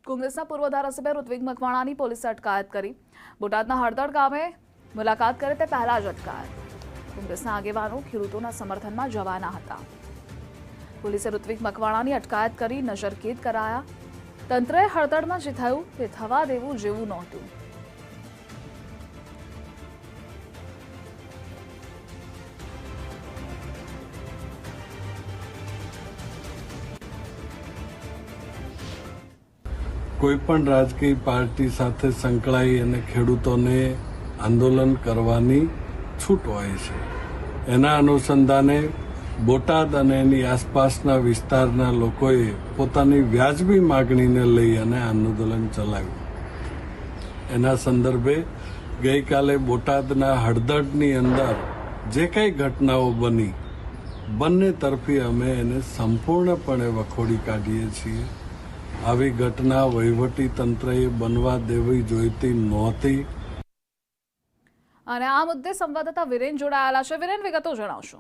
કોંગ્રેસના પૂર્વ ધારાસભ્ય ઋત્વિક મકવાણાની પોલીસે અટકાયત કરી। બોટાદના હળદળ ગામે મુલાકાત કરે તે પહેલા જ અટકાયત। કોંગ્રેસના આગેવાનો ખેડૂતોના સમર્થનમાં જવાના હતા। પોલીસે ઋત્વિક મકવાણાની અટકાયત કરી નજરકેદ કરાયા। તંત્રએ હળદળમાં જે થયું તે થવા દેવું જેવું નહોતું। કોઈપણ રાજકીય પાર્ટી સાથે સંકળાઈ અને ખેડૂતોને આંદોલન કરવાની છૂટ હોય છે। એના અનુસંધાને બોટાદ અને એની આસપાસના વિસ્તારના લોકોએ પોતાની વ્યાજબી માગણીને લઈ અને આંદોલન ચલાવ્યું। એના સંદર્ભે ગઈકાલે બોટાદના હળદળની અંદર જે કંઈ ઘટનાઓ બની બંને તરફી અમે એને સંપૂર્ણપણે વખોડી કાઢીએ છીએ। આવી ઘટના વહીવટી તંત્રએ બનવા દેવી જોઈતી નહોતી। અને આ મુદ્દે સંવાદદાતા વિરેન જોડાયેલા છે। વિરેન, વિગતો જણાવશો?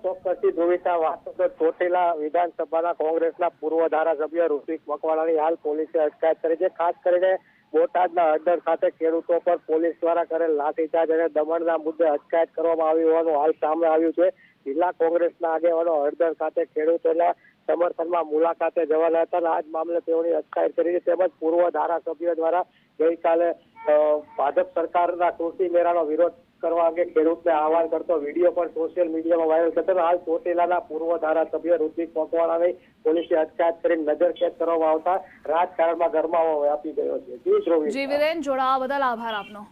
ચોક્કસથી ધ્રુવિતા વાત ચોટીલા વિધાનસભાના કોંગ્રેસના પૂર્વ ધારાસભ્ય ઋત્વિક મકવાણાની હાલ પોલીસે અટકાયત કરી છે। ખાસ કરીને બોટાદના હળદળ ખાતે ખેડૂતો પર પોલીસ દ્વારા કરેલ લાઠીચાર્જ અને દમણના મુદ્દે અટકાયત કરવામાં આવી હોવાનું હાલ સામે આવ્યું છે। જિલ્લા કોંગ્રેસના આગેવાનો હળદળ ખાતે ખેડૂતોના સમર્થનમાં મુલાકાતે જવાના હતા અને આ જ મામલે તેઓની અટકાયત કરી છે। તેમજ પૂર્વ ધારાસભ્ય દ્વારા ગઈકાલે ભાજપ સરકારના કૃષિ મેળાનો વિરોધ કરવા અંગે ખેડૂતને આહવાન કરતો વિડીયો પણ સોશિયલ મીડિયામાં વાયરલ થતો। હાલ ચોટીલાના પૂર્વ ધારાસભ્ય ઋત્વિક મકવાણાની પોલીસે અટકાયત કરી નજરકેદ કરવામાં આવતા રાજકારણમાં ગરમાવો વ્યાપી ગયો છે। જી વિરેન, જોડાવા બદલ આભાર આપનો।